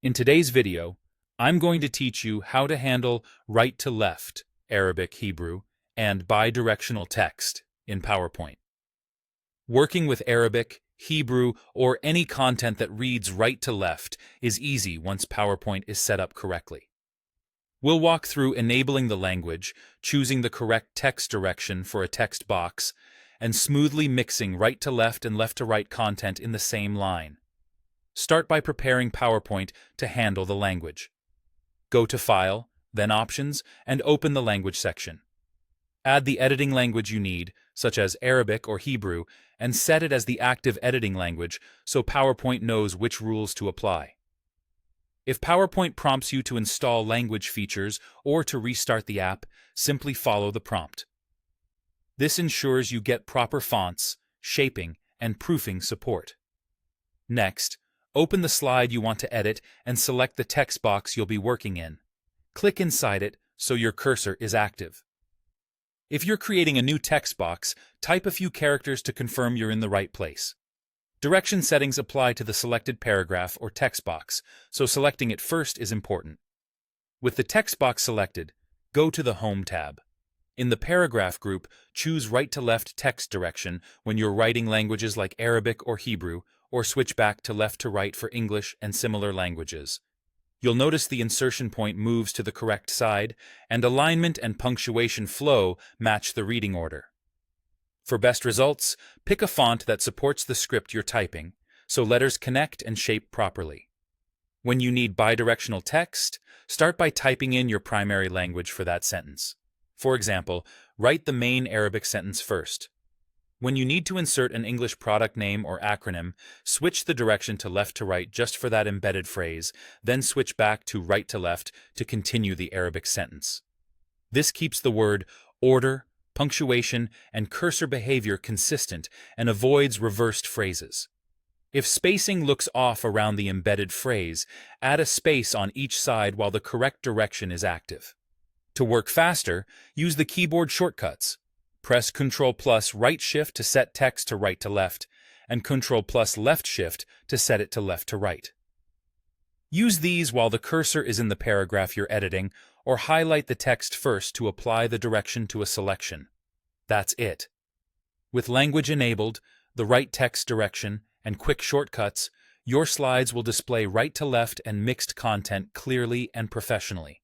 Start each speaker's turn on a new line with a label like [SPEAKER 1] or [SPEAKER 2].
[SPEAKER 1] In today's video, I'm going to teach you how to handle right to left, Arabic Hebrew, and bidirectional text in PowerPoint. Working with Arabic, Hebrew, or any content that reads right to left is easy once PowerPoint is set up correctly. We'll walk through enabling the language, choosing the correct text direction for a text box, and smoothly mixing right to left and left to right content in the same line. Start by preparing PowerPoint to handle the language. Go to File, then Options, and open the Language section. Add the editing language you need, such as Arabic or Hebrew, and set it as the active editing language so PowerPoint knows which rules to apply. If PowerPoint prompts you to install language features or to restart the app, simply follow the prompt. This ensures you get proper fonts, shaping, and proofing support. Next, open the slide you want to edit and select the text box you'll be working in. Click inside it so your cursor is active. If you're creating a new text box, type a few characters to confirm you're in the right place. Direction settings apply to the selected paragraph or text box, so selecting it first is important. With the text box selected, go to the Home tab. In the paragraph group, choose right to left text direction when you're writing languages like Arabic or Hebrew, or switch back to left to right for English and similar languages. You'll notice the insertion point moves to the correct side, and alignment and punctuation flow match the reading order. For best results, pick a font that supports the script you're typing, so letters connect and shape properly. When you need bidirectional text, start by typing in your primary language for that sentence. For example, write the main Arabic sentence first. When you need to insert an English product name or acronym, switch the direction to left to right just for that embedded phrase, then switch back to right to left to continue the Arabic sentence. This keeps the word, order, punctuation, and cursor behavior consistent and avoids reversed phrases. If spacing looks off around the embedded phrase, add a space on each side while the correct direction is active. To work faster, use the keyboard shortcuts. Press Ctrl+ right shift to set text to right to left, and Ctrl+ left shift to set it to left to right. Use these while the cursor is in the paragraph you're editing, or highlight the text first to apply the direction to a selection. That's it. With language enabled, the right text direction, and quick shortcuts, your slides will display right to left and mixed content clearly and professionally.